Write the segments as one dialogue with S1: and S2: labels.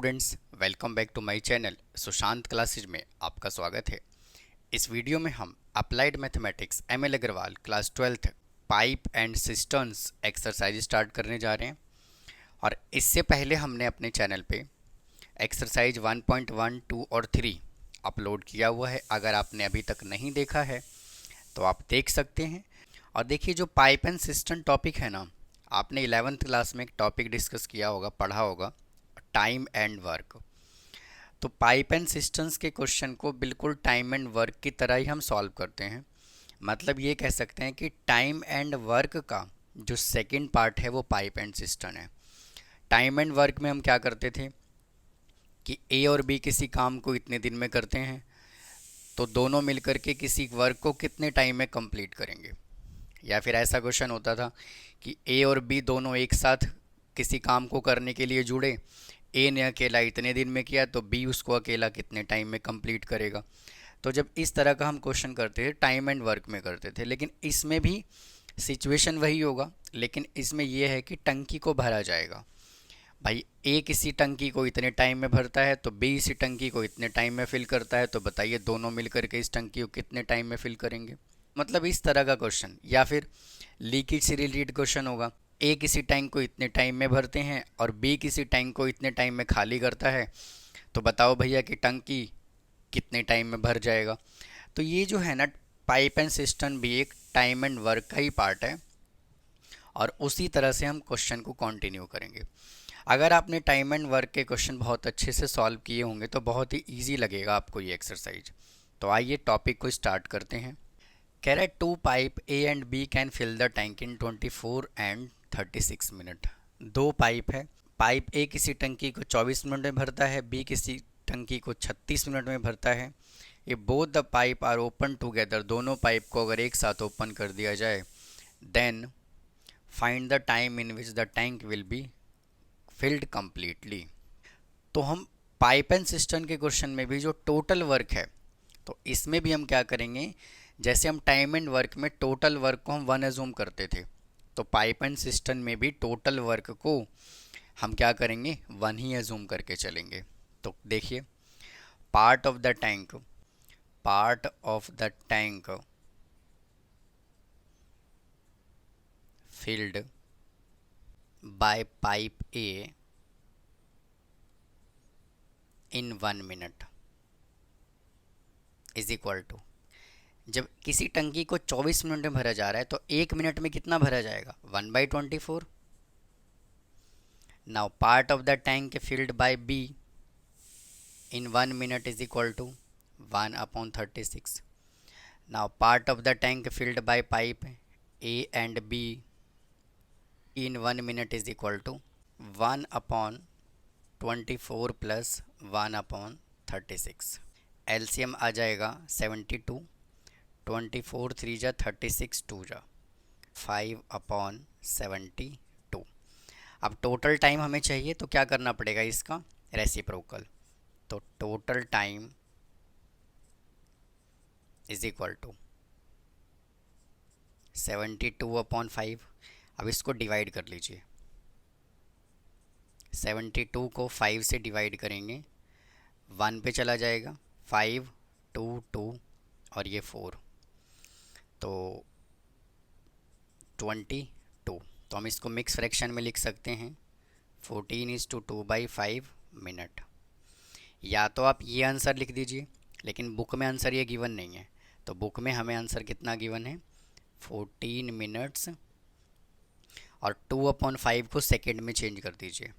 S1: Students, welcome back to my channel Sushant classes में आपका स्वागत है। इस वीडियो में हम applied mathematics ML Agarwal class 12th pipe and cisterns exercise start करने जा रहे हैं। और इससे पहले हमने अपने चैनल पे एक्सरसाइज 1.1, 2 और 3 अपलोड किया हुआ है। अगर आपने अभी तक नहीं देखा है तो आप देख सकते हैं। और देखिए, जो पाइप एंड सिस्टर्न टॉपिक है ना, आपने 11th क्लास में एक टॉपिक डिस्कस किया होगा, पढ़ा होगा, टाइम एंड वर्क। तो पाइप एंड सिस्टम्स के क्वेश्चन को बिल्कुल टाइम एंड वर्क की तरह ही हम सॉल्व करते हैं। मतलब ये कह सकते हैं कि टाइम एंड वर्क का जो सेकंड पार्ट है वो पाइप एंड सिस्टम है। टाइम एंड वर्क में हम क्या करते थे कि ए और बी किसी काम को इतने दिन में करते हैं, तो दोनों मिलकर के किसी वर्क को कितने टाइम में कंप्लीट करेंगे। या फिर ऐसा क्वेश्चन होता था कि ए और बी दोनों एक साथ किसी काम को करने के लिए जुड़े, ए ने अकेला इतने दिन में किया तो बी उसको अकेला कितने टाइम में कंप्लीट करेगा। तो जब इस तरह का हम क्वेश्चन करते थे टाइम एंड वर्क में करते थे, लेकिन इसमें भी सिचुएशन वही होगा, लेकिन इसमें यह है कि टंकी को भरा जाएगा। भाई ए किसी टंकी को इतने टाइम में भरता है तो बी इसी टंकी को इतने टाइम में फिल करता है, तो बताइए दोनों मिलकर के इस टंकी को कितने टाइम में फिल करेंगे। मतलब इस तरह का क्वेश्चन। या फिर लीकेज से रिलेटेड क्वेश्चन होगा, ए किसी टैंक को इतने टाइम में भरते हैं और बी किसी टैंक को इतने टाइम में खाली करता है, तो बताओ भैया कि टंकी कितने टाइम में भर जाएगा। तो ये जो है ना, पाइप एंड सिस्टम भी एक टाइम एंड वर्क का ही पार्ट है, और उसी तरह से हम क्वेश्चन को कंटिन्यू करेंगे। अगर आपने टाइम एंड वर्क के क्वेश्चन बहुत अच्छे से सॉल्व किए होंगे तो बहुत ही ईजी लगेगा आपको ये एक्सरसाइज। तो आइए टॉपिक को स्टार्ट करते हैं। कह रहा है two pipe A and B can fill the tank in 24 and 36 minute. दो पाइप है, पाइप ए किसी टंकी को 24 मिनट में भरता है, बी किसी टंकी को 36 मिनट में भरता है। ये both the pipe are open together, दोनों पाइप को अगर एक साथ ओपन कर दिया जाए, then find the time in which the tank will be filled completely. तो हम पाइप एंड सिस्टम के क्वेश्चन में भी जो टोटल वर्क है, तो इसमें भी हम क्या करेंगे, जैसे हम टाइम एंड वर्क में टोटल वर्क को हम 1 एज्यूम करते थे, तो पाइप एंड सिस्टम में भी टोटल वर्क को हम क्या करेंगे, 1 ही एज्यूम करके चलेंगे। तो देखिए, part of the tank, part of the tank filled by pipe A in 1 minute is equal to, जब किसी टंकी को 24 मिनट में भरा जा रहा है तो 1 मिनट में कितना भरा जाएगा, 1/24। Now part of the tank filled by B in 1 minute is equal to 1/36। Now part of the tank filled by pipe A and B in 1 minute is equal to 1/24 plus 1/36। LCM आ जाएगा 72, 24 3 जा 36, 2 जा 5/72। अब total time हमें चाहिए, तो क्या करना पड़ेगा, इसका रेसिप्रोकल। तो total time is equal to 72/5। अब इसको डिवाइड कर लीजिए, 72 को 5 से डिवाइड करेंगे, 1 पे चला जाएगा, 5 2 2 और ये 4, तो 22। तो हम इसको मिक्स फ्रैक्शन में लिख सकते हैं 14:2/5 मिनट। या तो आप ये आंसर लिख दीजिए, लेकिन बुक में आंसर ये गिवन नहीं है, तो बुक में हमें आंसर कितना गिवन है, 14 मिनट्स, और 2/5 को सेकेंड में चेंज कर दीजिए,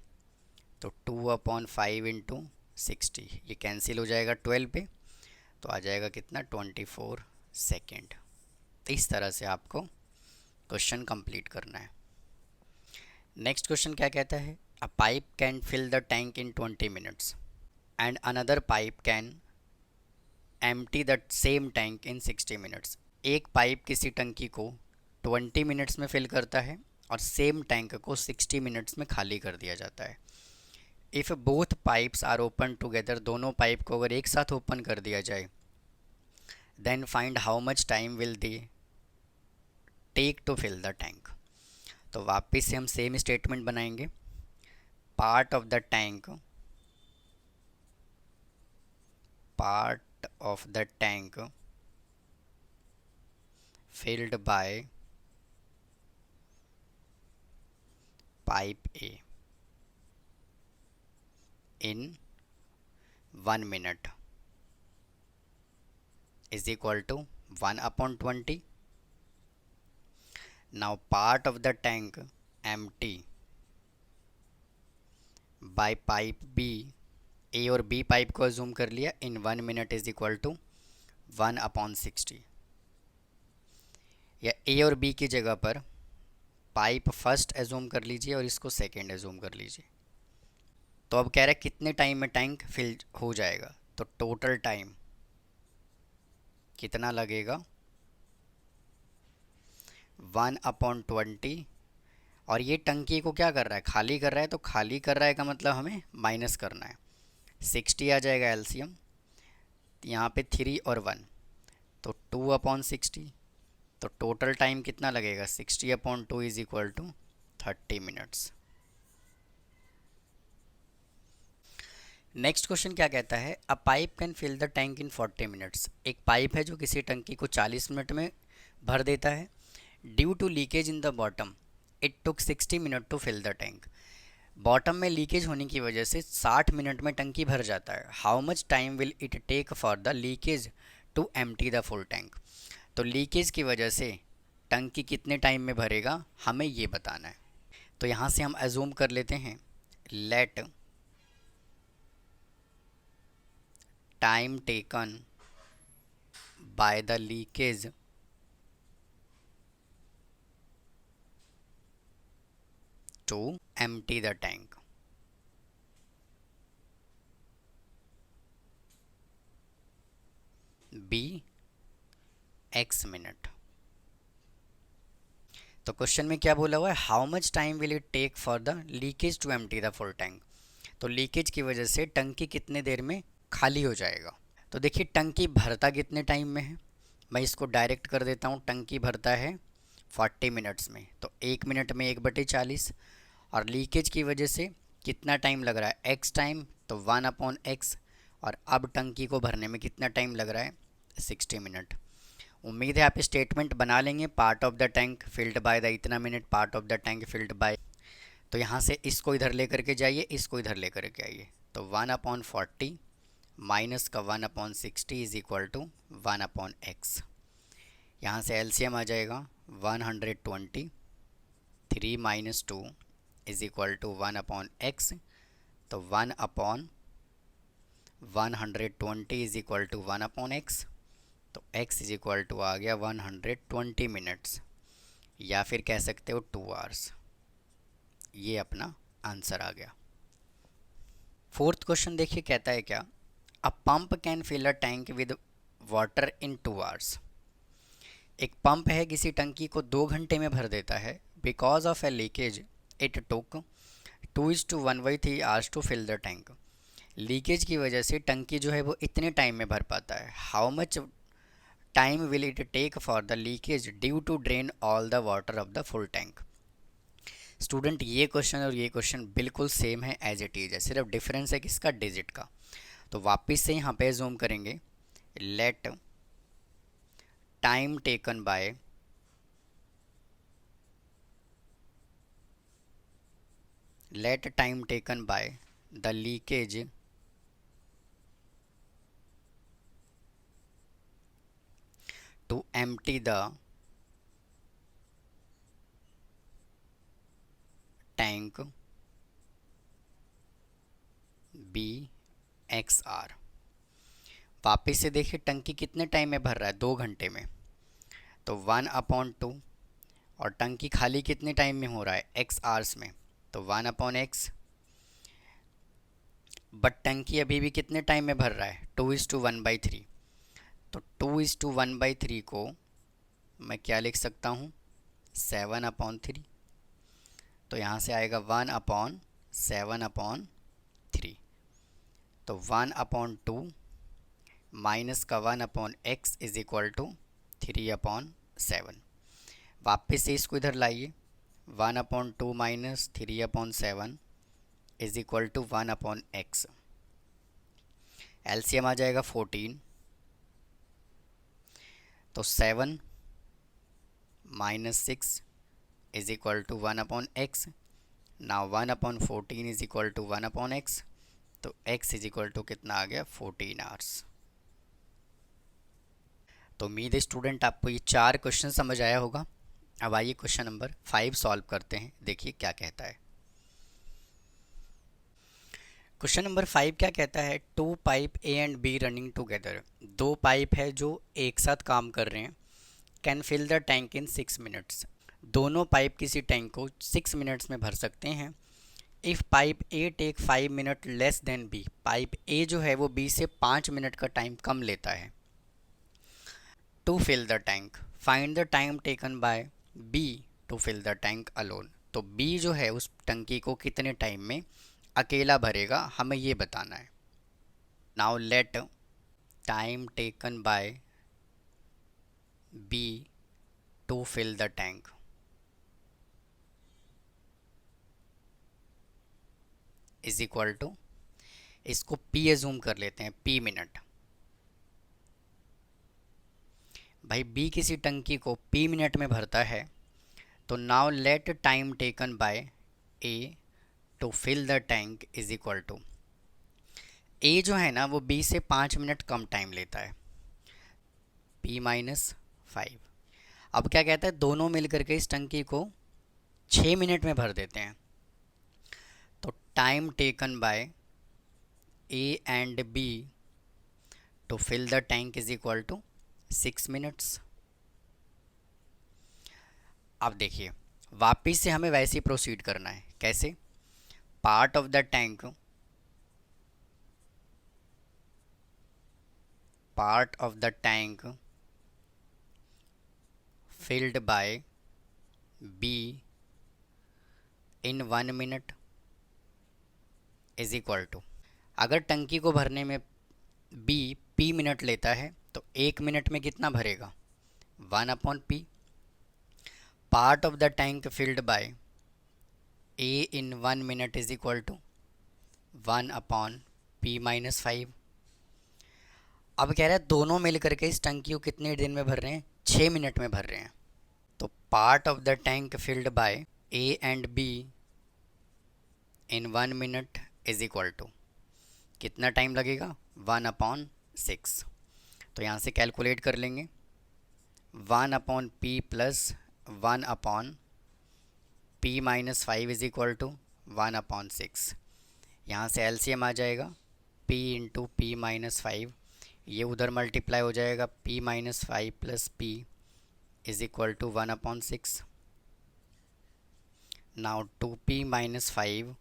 S1: तो 2/5 इंटू 60, ये कैंसिल हो जाएगा 12 पे, तो आ जाएगा कितना, 24 सेकेंड। इस तरह से आपको क्वेश्चन कंप्लीट करना है। नेक्स्ट क्वेश्चन क्या कहता है, a pipe can fill the tank in 20 minutes and another pipe can empty the same tank in 60 minutes. एक पाइप किसी टंकी को 20 मिनट्स में फिल करता है और सेम टैंक को 60 मिनट्स में खाली कर दिया जाता है। If both pipes are open together, दोनों पाइप को अगर एक साथ ओपन कर दिया जाए, then find how much time will they take to fill the tank. तो वापस से हम सेम स्टेटमेंट बनाएंगे, part of the tank part of the tank filled by pipe A in 1 minute is equal to 1 upon 20. Now part of the tank empty by pipe B, A और B pipe को assume कर लिया, in 1 minute is equal to 1 upon 60, या ए और B की जगह पर pipe first assume कर लीजिए और इसको सेकेंड एजूम कर लीजिए। तो अब कह रहा है कितने टाइम में टैंक फिल हो जाएगा, तो टोटल टाइम कितना लगेगा 1 अपॉन 20, और ये टंकी को क्या कर रहा है, खाली कर रहा है, तो खाली कर रहा है का मतलब हमें माइनस करना है, 60 आ जाएगा एलसीएम, यहाँ पे 3 और 1 तो 2 अपॉन 60, तो टोटल टाइम कितना लगेगा 60 upon 2 is equal to 30 minutes. Next question क्या कहता है, a pipe can fill the tank in 40 minutes. एक पाइप है जो किसी टंकी को 40 मिनट में भर देता है। Due to leakage in the bottom it took 60 minute to fill the tank. Bottom में लीकेज होने की वजह से 60 मिनट में टंकी भर जाता है। How much time will it take for the leakage to empty the full tank. तो लीकेज की वजह से टंकी कितने टाइम में भरेगा, हमें ये बताना है। तो यहाँ से हम एज्यूम कर लेते हैं, let time taken by the leakage to empty the tank be x minute. तो क्वेश्चन में क्या बोला हुआ है, how much time will it take for the leakage to empty the full tank. तो लीकेज की वजह से टंकी कितने देर में खाली हो जाएगा। तो देखिए टंकी भरता कितने टाइम में है, मैं इसको डायरेक्ट कर देता हूँ। टंकी भरता है 40 मिनट्स में, तो 1 मिनट में 1/40, और लीकेज की वजह से कितना टाइम लग रहा है x टाइम, तो 1 अपॉन x, और अब टंकी को भरने में कितना टाइम लग रहा है 60 मिनट। उम्मीद है आप स्टेटमेंट बना लेंगे, part of the tank filled by the इतना minute, part of the tank filled by. तो यहाँ से इसको इधर लेकर के जाइए, इसको इधर लेकर के आइए, तो 1 अपॉन 40 माइनस का 1 upon 60 is equal to 1 upon x। यहाँ से एलसीएम आ जाएगा 120, 3 minus 2 is equal to 1 upon x, तो 1 upon 120 is equal to 1 upon x, तो x इज इक्वल टू आ गया 120 मिनट्स, या फिर कह सकते हो 2 आवर्स। ये अपना आंसर आ गया। फोर्थ क्वेश्चन देखिए कहता है क्या, a pump can fill a tank with water in 2 hours. एक पंप है किसी टंकी को 2 घंटे में भर देता है। Because of a leakage it took 2:1/3 hours to fill the tank. Leakage की वजह से टंकी जो है वो इतने टाइम में भर पाता है। How much time will it take for the leakage due to drain all the water of the full tank. Student ये क्वेश्चन और ये क्वेश्चन बिल्कुल सेम है, एज इट इज है, सिर्फ डिफरेंस है किसका, डिजिट का। तो वापस से यहाँ पे जूम करेंगे, let time taken by the leakage to empty the tank BXR। वापिस से देखिए टंकी कितने टाइम में भर रहा है, 2 घंटे में, तो 1 अपॉन 2, और टंकी खाली कितने टाइम में हो रहा है x आवर्स में, तो 1 अपॉन x। बट टंकी अभी भी कितने टाइम में भर रहा है 2:1/3, तो 2:1/3 को मैं क्या लिख सकता हूँ 7 अपॉन 3। तो यहाँ से आएगा 1 अपॉन 7 अपॉन 3, तो 1 अपॉन 2 माइनस का 1 upon x is equal to 3 upon 7। वापस से इसको इधर लाइए, 1 upon 2 minus 3 upon 7 is equal to 1 upon x। LCM आ जाएगा 14, तो 7 minus 6 is equal to 1/x। Now 1/14 is equal to 1/x, तो x इज इक्वल टू कितना आ गया 14 आवर्स। तो उम्मीद है स्टूडेंट आपको ये 4 क्वेश्चन समझ आया होगा। अब आइए क्वेश्चन नंबर 5 सॉल्व करते हैं, देखिए क्या कहता है। क्वेश्चन नंबर 5 क्या कहता है, 2 pipe A and B running together. 2 pipe है जो एक साथ काम कर रहे हैं। Can fill the tank in 6 minutes. दोनों पाइप किसी टैंक को 6 मिनट्स में भर सकते हैं। If pipe A take 5 minute less than B. Pipe A जो है वो बी से 5 मिनट का टाइम कम लेता है। To fill the tank, find the time taken by B to fill the tank alone. तो बी जो है उस टंकी को कितने टाइम में अकेला भरेगा, हमें ये बताना है। Now let time taken by B to fill the tank is equal to, इसको पी एज्यूम कर लेते हैं, पी मिनट। भाई बी किसी टंकी को पी मिनट में भरता है, तो now let time taken by A to fill the tank is equal to, A जो है ना वो बी से 5 मिनट कम टाइम लेता है, पी माइनस 5। अब क्या कहता है, दोनों मिलकर के इस टंकी को 6 मिनट में भर देते हैं। तो time taken by A and B to fill the tank is equal to 6 minutes. अब देखिए वापिस से हमें वैसे ही प्रोसीड करना है। कैसे, part of the tank, part of the tank filled by B in 1 minute is equal to, अगर टंकी को भरने में बी पी मिनट लेता है तो 1 मिनट में कितना भरेगा, 1/p। Part of the tank filled by A in 1 minute is equal to 1/p minus 5। अब कह रहा है दोनों मिल करके इस टंकी को कितने दिन में भर रहे हैं, 6 मिनट में भर रहे हैं। तो part of the tank filled by A and B in 1 minute is equal to, कितना टाइम लगेगा, 1/6। तो यहाँ से कैलकुलेट कर लेंगे, 1/p plus 1/p minus 5 is equal to 1/6। यहाँ से एलसीएम आ जाएगा, p इंटू पी माइनस 5, ये उधर मल्टीप्लाई हो जाएगा, p minus 5 plus p is equal to 1/6। Now 2p minus 5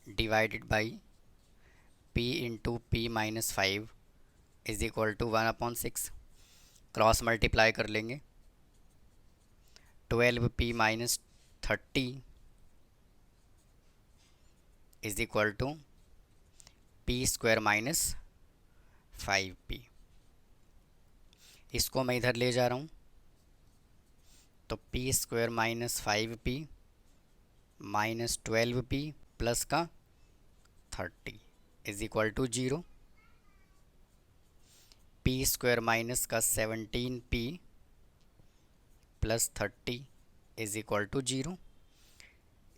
S1: divided by p into P minus 5 is equal to 1/6। Cross multiply कर लेंगे, 12p minus 30 is equal to P square minus 5p। इसको मैं इधर ले जा रहा हूँ, तो P square minus 5p minus 12p plus का 30 is equal to 0। P square minus का 17p plus 30 is equal to 0।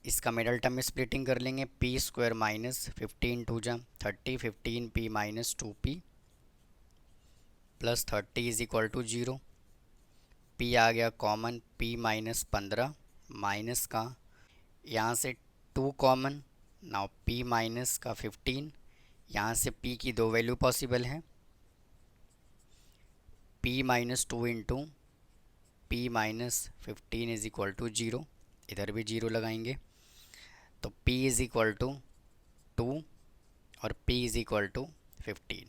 S1: इसका मिडल टर्म में स्प्लिटिंग कर लेंगे, पी स्क्वायर माइनस 15 टू जा 30, 15p minus 2p plus 30 is equal to 0। p आ गया common, p minus 15 minus का, यहाँ से 2 कॉमन, नाउ p माइनस का 15, यहाँ से p की 2 वैल्यू पॉसिबल है, p minus 2 into p minus 15 is equal to 0, इधर भी 0 लगाएंगे, तो p इज इक्वल टू 2 और p इज इक्वल टू 15।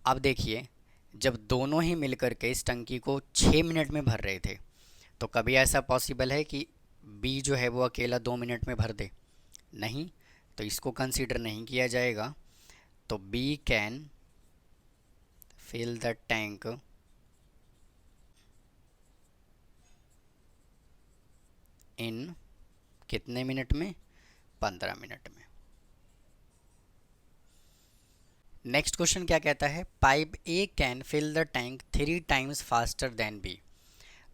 S1: अब देखिए जब दोनों ही मिलकर के इस टंकी को 6 मिनट में भर रहे थे, तो कभी ऐसा पॉसिबल है कि b जो है वो अकेला 2 मिनट में भर दे, नहीं, तो इसको कंसीडर नहीं किया जाएगा। तो b can fill the tank in कितने मिनट में, 15 मिनट में। नेक्स्ट क्वेश्चन क्या कहता है, pipe A can fill the tank 3 times faster than B.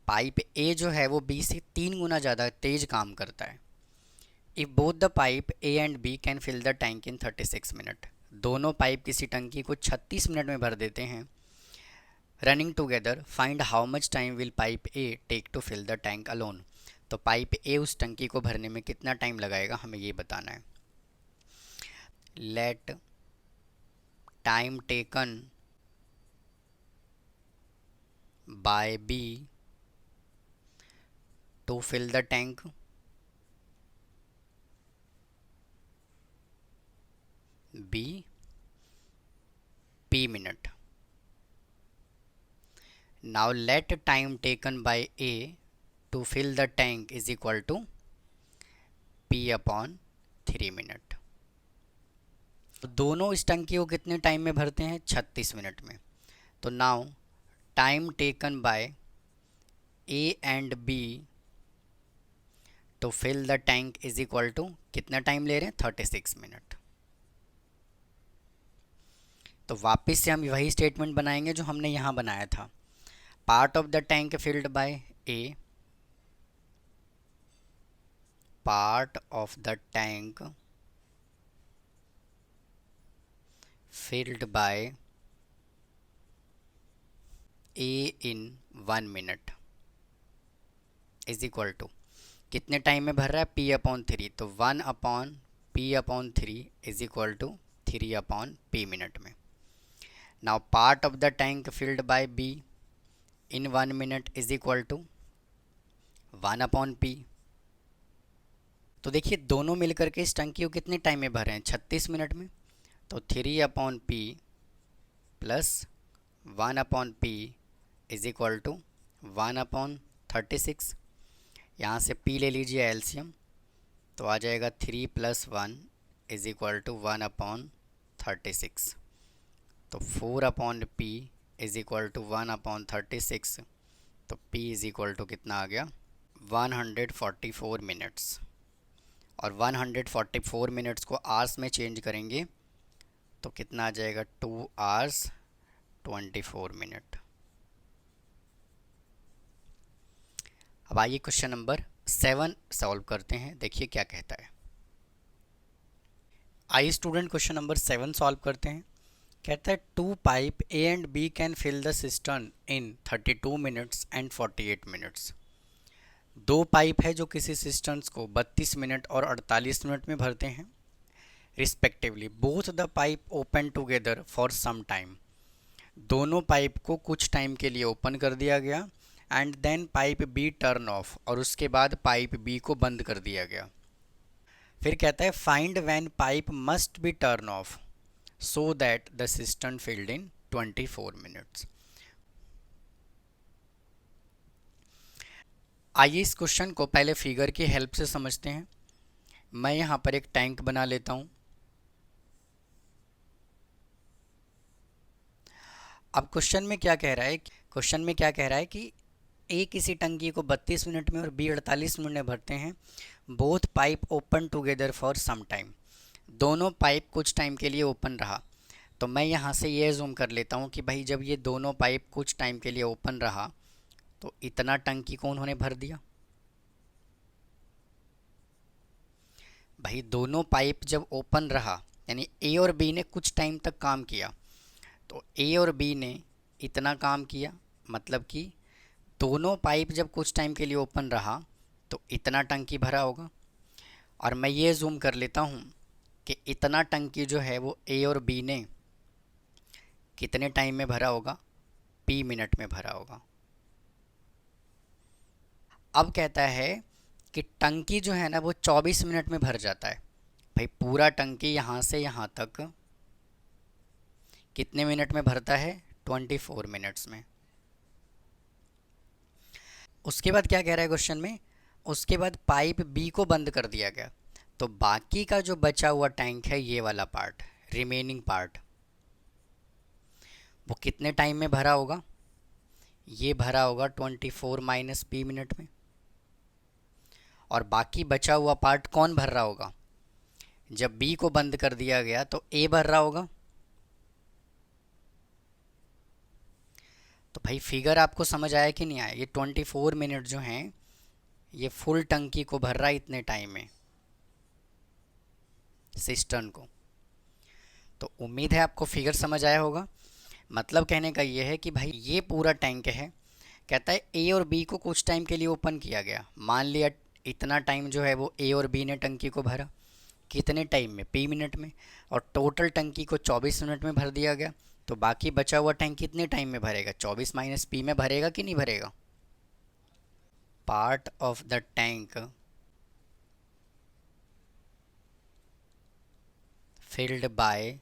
S1: Pipe A जो है वो बी से 3 गुना ज़्यादा तेज काम करता है। If both the pipe A and B can fill the tank in 36 minute. दोनों पाइप किसी टंकी को 36 मिनट में भर देते हैं। Running together find how much time will pipe A take to fill the tank alone. तो पाइप ए उस टंकी को भरने में कितना टाइम लगाएगा, हमें ये बताना है। Let time taken by B to fill the tank be p minute. Now let time taken by A to fill the tank is equal to p upon 3 minute. दोनों इस टंकी को कितने टाइम में भरते हैं, 36 मिनट में। तो now time taken by A and B to fill the tank is equal to कितना टाइम ले रहे हैं, 36 मिनट। तो वापस से हम वही स्टेटमेंट बनाएंगे जो हमने यहाँ बनाया था। Part of the tank filled by A, part of the tank filled by A in 1 minute is equal to कितने टाइम में भर रहा है, p अपॉन 3। तो 1 upon p upon 3 is equal to 3 upon p minute में। Now part of the tank filled by b in 1 minute is equal to 1 upon p। तो देखिए दोनों मिलकर के इस टंकी को कितने टाइम में भरे हैं, 36 मिनट में। तो 3 upon p plus 1 upon p is equal to 1 upon 36। यहाँ से p ले लीजिए एलसीएम, तो आ जाएगा 3 plus 1 is equal to 1 upon 36। तो 4 upon p is equal to 1 upon 36। तो p इज इक्वल टू कितना आ गया, 144 मिनट्स। और 144 मिनट्स को आवर्स में चेंज करेंगे तो कितना आ जाएगा, 2 आवर्स 24 मिनट। अब आइए क्वेश्चन नंबर 7 सॉल्व करते हैं, देखिए क्या कहता है। आइए स्टूडेंट क्वेश्चन नंबर 7 सॉल्व करते हैं। कहता है 2 pipe A and B can fill the cistern in 32 minutes and 48 minutes. 2 pipe है जो किसी सिस्टर्न्स को 32 मिनट और 48 मिनट में भरते हैं respectively. Both the pipe open together for some time. दोनों पाइप को कुछ टाइम के लिए ओपन कर दिया गया। And then pipe B turn off, और उसके बाद पाइप बी को बंद कर दिया गया। फिर कहता है find when pipe must be turn of so that the cistern filled in 24 minutes। आइए इस क्वेश्चन को पहले फिगर की हेल्प से समझते हैं। मैं यहाँ पर एक टैंक बना लेता हूँ। अब क्वेश्चन में क्या कह रहा है, क्वेश्चन में क्या कह रहा है कि ए किसी टंकी को 32 मिनट में और बी 48 मिनट में भरते हैं। Both pipe open together for some time. दोनों पाइप कुछ टाइम के लिए ओपन रहा। तो मैं यहाँ से ये जूम कर लेता हूँ कि भाई जब ये दोनों पाइप कुछ टाइम के लिए ओपन रहा तो इतना टंकी को उन्होंने भर दिया। भाई दोनों पाइप जब ओपन रहा यानी ए और बी ने कुछ टाइम तक काम किया, तो ए और बी ने इतना काम किया, मतलब कि दोनों पाइप जब कुछ टाइम के लिए ओपन रहा तो इतना टंकी भरा होगा। और मैं ये जूम कर लेता हूँ कि इतना टंकी जो है वो ए और बी ने कितने टाइम में भरा होगा, p मिनट में भरा होगा। अब कहता है कि टंकी जो है ना वो 24 मिनट में भर जाता है। भाई पूरा टंकी यहाँ से यहाँ तक कितने मिनट में भरता है, 24 मिनट्स में। उसके बाद क्या कह रहा है क्वेश्चन में, उसके बाद पाइप बी को बंद कर दिया गया। तो बाकी का जो बचा हुआ टैंक है, ये वाला पार्ट, रिमेनिंग पार्ट, वो कितने टाइम में भरा होगा, ये भरा होगा 24 माइनस p मिनट में। और बाकी बचा हुआ पार्ट कौन भर रहा होगा, जब b को बंद कर दिया गया तो a भर रहा होगा। तो भाई फिगर आपको समझ आया कि नहीं आया? ये 24 मिनट जो हैं ये फुल टंकी को भर रहा है इतने टाइम में, सिस्टर्न को। तो उम्मीद है आपको फिगर समझ आया होगा। मतलब कहने का ये है कि भाई ये पूरा टैंक है, कहता है ए और बी को कुछ टाइम के लिए ओपन किया गया, मान लिया इतना टाइम जो है वो ए और बी ने टंकी को भरा, कितने टाइम में? पी मिनट में। और टोटल टंकी को 24 मिनट में भर दिया गया, तो बाकी बचा हुआ टैंक कितने टाइम में भरेगा? 24 माइनस पी में भरेगा कि नहीं भरेगा? Part of the tank filled by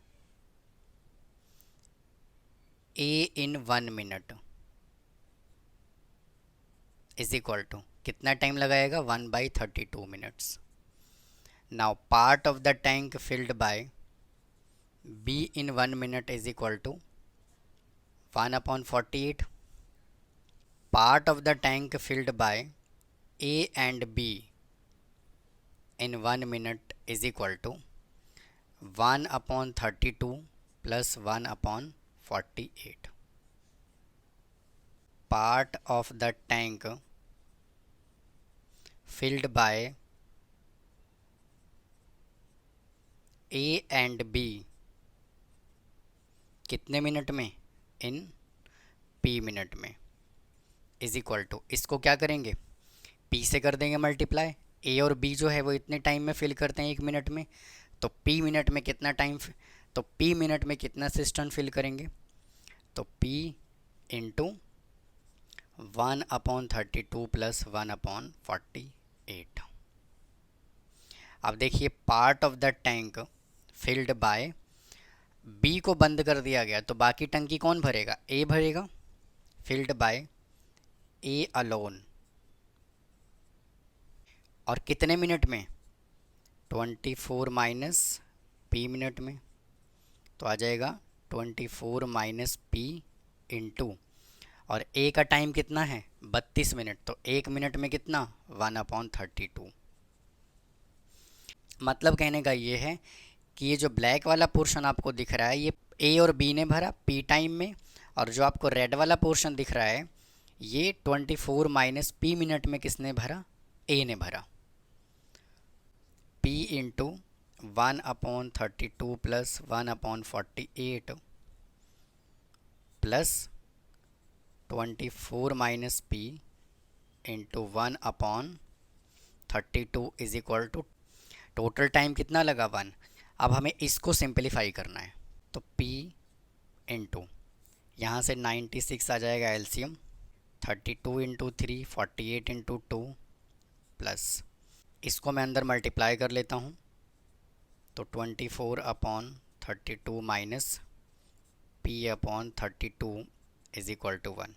S1: A in 1 minute is equal to कितना टाइम लगाएगा? 1/32 minutes. Now part of the tank filled by B in 1 minute is equal to 1/48. Part of the tank filled by A and B in 1 minute is equal to 1/32 plus 1/48. Part of the tank filled by A and B कितने minute में? इन P minute में is equal to, इसको क्या करेंगे? P से कर देंगे multiply. A और B जो है वो इतने टाइम में फिल करते हैं 1 मिनट में, तो P मिनट में कितना टाइम, तो P मिनट में कितना सिस्टर्न फिल करेंगे? तो P इंटू 1/32 प्लस 1/48। अब देखिए part of the tank filled by B को बंद कर दिया गया, तो बाकी टंकी कौन भरेगा? A भरेगा। फिल्ड बाय ए अलोन, और कितने मिनट में? 24 माइनस पी मिनट में, तो आ जाएगा 24 माइनस पी इंटू, और ए का टाइम कितना है? 32 मिनट, तो 1 मिनट में कितना? 1/32। मतलब कहने का ये है कि ये जो ब्लैक वाला पोर्शन आपको दिख रहा है ये ए और बी ने भरा पी टाइम में, और जो आपको रेड वाला पोर्शन दिख रहा है ये 24 माइनस पी मिनट में किसने भरा? ए ने भरा। P into 1/32 plus 1/48 plus 24 minus P into 1/32 is equal to, total time कितना लगा? 1। अब हमें इसको सिंपलीफाई करना है, तो P इंटू यहाँ से 96 आ जाएगा एलसीएम, 32 इंटू 3 48 इंटू 2 प्लस इसको मैं अंदर मल्टीप्लाई कर लेता हूँ, तो 24/32 minus P/32 is equal to 1।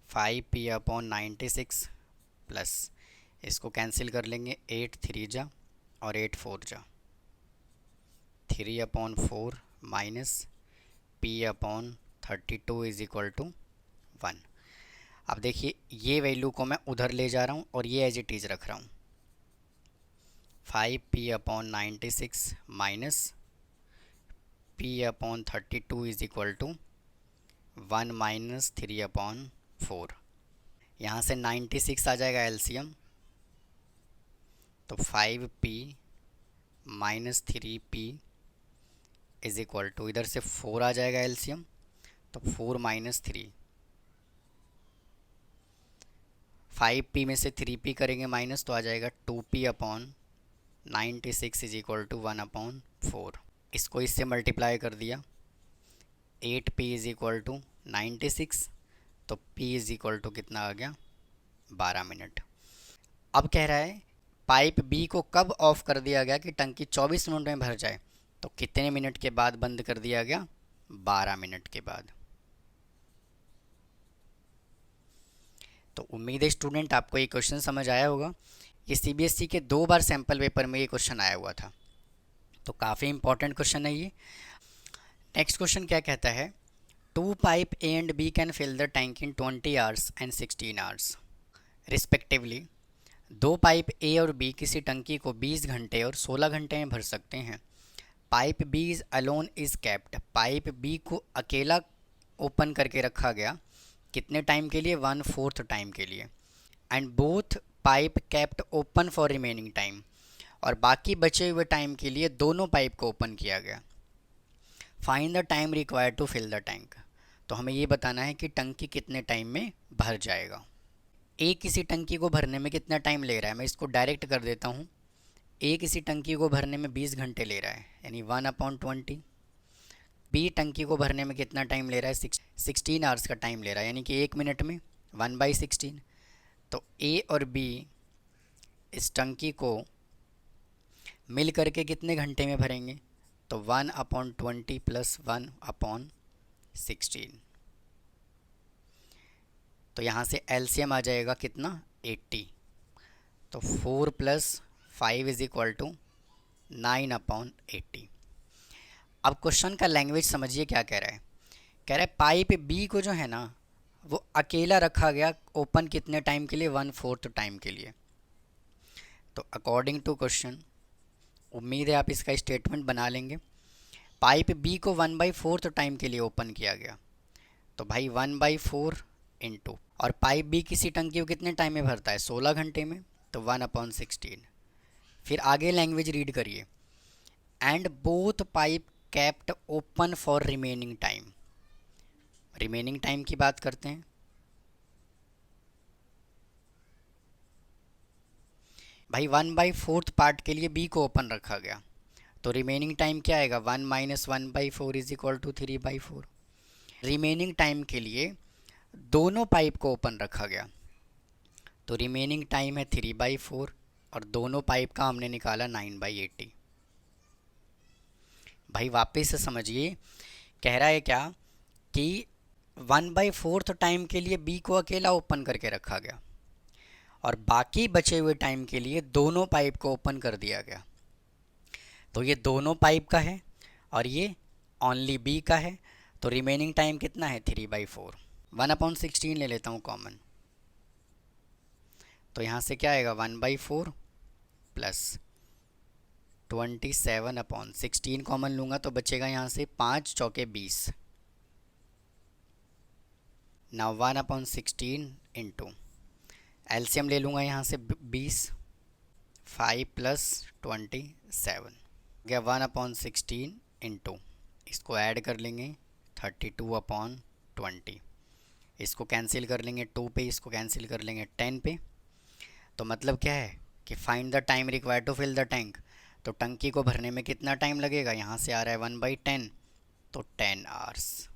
S1: 5P/96 plus इसको कैंसिल कर लेंगे, 8 3 जा और 8 4 जा, 3/4 minus P/32 is equal to 1। अब देखिए ये वैल्यू को मैं उधर ले जा रहा हूँ और ये एज इट इज़ रख रहा हूँ। 5P/96 minus P/32 is equal to 1 minus 3/4। यहाँ से 96 आ जाएगा एलसीएम, तो 5P minus 3P is equal to, इधर से 4 आ जाएगा एलसीएम, तो 4 माइनस 3, 5P में से 3P करेंगे माइनस, तो आ जाएगा 2P/96 इज इक्वल टू 1/4। इसको इससे मल्टीप्लाई कर दिया, 8P इज इक्वल टू 96, तो P इज इक्वल टू कितना आ गया? 12 मिनट। अब कह रहा है पाइप B को कब ऑफ कर दिया गया कि टंकी 24 मिनट में भर जाए, तो कितने मिनट के बाद बंद कर दिया गया? 12 मिनट के बाद। तो उम्मीद है स्टूडेंट आपको ये क्वेश्चन समझ आया होगा। ये CBSE के 2 बार सैम्पल पेपर में ये क्वेश्चन आया हुआ था, तो काफ़ी इंपॉर्टेंट क्वेश्चन है ये। नेक्स्ट क्वेश्चन क्या कहता है? 2 pipe A and B can fill the tank in 20 hours and 16 hours respectively. 2 pipe A और B किसी टंकी को 20 घंटे और 16 घंटे में भर सकते हैं। Pipe B is alone is kept, pipe B को अकेला ओपन करके रखा गया कितने टाइम के लिए, 1/4 टाइम के लिए। And both pipe kept open for remaining time, और बाकी बचे हुए टाइम के लिए दोनों पाइप को ओपन किया गया। Find the time required to fill the tank, तो हमें ये बताना है कि टंकी कितने टाइम में भर जाएगा। ए किसी टंकी को भरने में कितना टाइम ले रहा है, मैं इसको डायरेक्ट कर देता हूँ। ए किसी टंकी को भरने में 20 घंटे ले रहा है, यानी 1/20। बी टंकी को भरने में कितना टाइम ले रहा है, 16 आवर्स का टाइम ले रहा है, यानी कि 1 मिनट में 1/16। तो ए और बी इस टंकी को मिल करके कितने घंटे में भरेंगे, तो 1/20 + 1/16। तो यहाँ से एलसीएम आ जाएगा कितना, 80। तो 4 + 5 = 9/80। अब क्वेश्चन का लैंग्वेज समझिए क्या कह रहा है। कह रहा है पाइप बी को जो है ना वो अकेला रखा गया ओपन कितने टाइम के लिए, 1/4 टाइम के लिए। तो अकॉर्डिंग टू क्वेश्चन, उम्मीद है आप इसका स्टेटमेंट बना लेंगे। पाइप बी को 1/4 टाइम के लिए ओपन किया गया, तो भाई 1/4 इंटू, और पाइप बी किसी टंकी को कितने टाइम में भरता है, 16 घंटे में, तो 1/16। फिर आगे लैंग्वेज रीड करिए। And both pipe kept open for remaining time, remaining time की बात करते हैं। भाई 1/4 पार्ट के लिए बी को ओपन रखा गया, तो रिमेनिंग टाइम क्या आएगा, 1 - 1/4 = 3/4। रिमेनिंग टाइम के लिए दोनों पाइप को ओपन रखा गया, तो रिमेनिंग टाइम है 3/4, और दोनों पाइप का हमने निकाला 9/80। भाई वापस से समझिए, कह रहा है क्या कि 1/4 टाइम के लिए बी को अकेला ओपन करके रखा गया, और बाकी बचे हुए टाइम के लिए दोनों पाइप को ओपन कर दिया गया। तो ये दोनों पाइप का है और ये ओनली बी का है, तो रिमेनिंग टाइम कितना है, 3/4। 1/16 ले लेता हूँ कॉमन, तो यहाँ से क्या आएगा, 1/4 + 27/16 कॉमन लूँगा तो बचेगा यहाँ से 5 चौके 20। नाउ 1/16 इंटू, एलसीएम ले लूँगा यहाँ से 20, 5 + 27 गया 1/16 इंटू, इसको ऐड कर लेंगे 32/20, इसको कैंसिल कर लेंगे 2 पे, इसको कैंसिल कर लेंगे 10 पे। तो मतलब क्या है कि find the time required to fill the tank, तो टंकी को भरने में कितना टाइम लगेगा, यहाँ से आ रहा है 1/10, तो 10 आवर्स।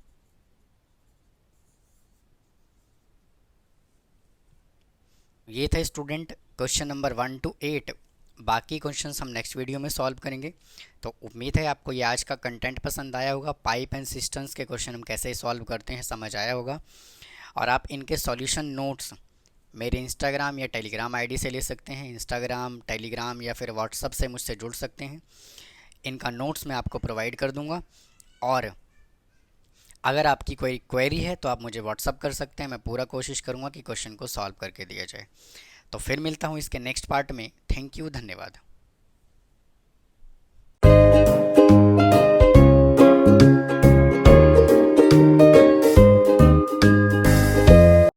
S1: ये था स्टूडेंट क्वेश्चन नंबर 1 to 8। बाकी क्वेश्चंस हम नेक्स्ट वीडियो में सॉल्व करेंगे। तो उम्मीद है आपको ये आज का कंटेंट पसंद आया होगा। पाइप एंड सिस्टम्स के क्वेश्चन हम कैसे सॉल्व करते हैं समझ आया होगा, और आप इनके सॉल्यूशन नोट्स मेरे इंस्टाग्राम या टेलीग्राम आईडी से ले सकते हैं। इंस्टाग्राम, टेलीग्राम या फिर व्हाट्सअप से मुझसे जुड़ सकते हैं। इनका नोट्स मैं आपको प्रोवाइड कर दूंगा, और अगर आपकी कोई क्वेरी है तो आप मुझे व्हाट्सअप कर सकते हैं। मैं पूरा कोशिश करूंगा कि क्वेश्चन को सॉल्व करके दिया जाए। तो फिर मिलता हूं इसके नेक्स्ट पार्ट में। थैंक यू, धन्यवाद।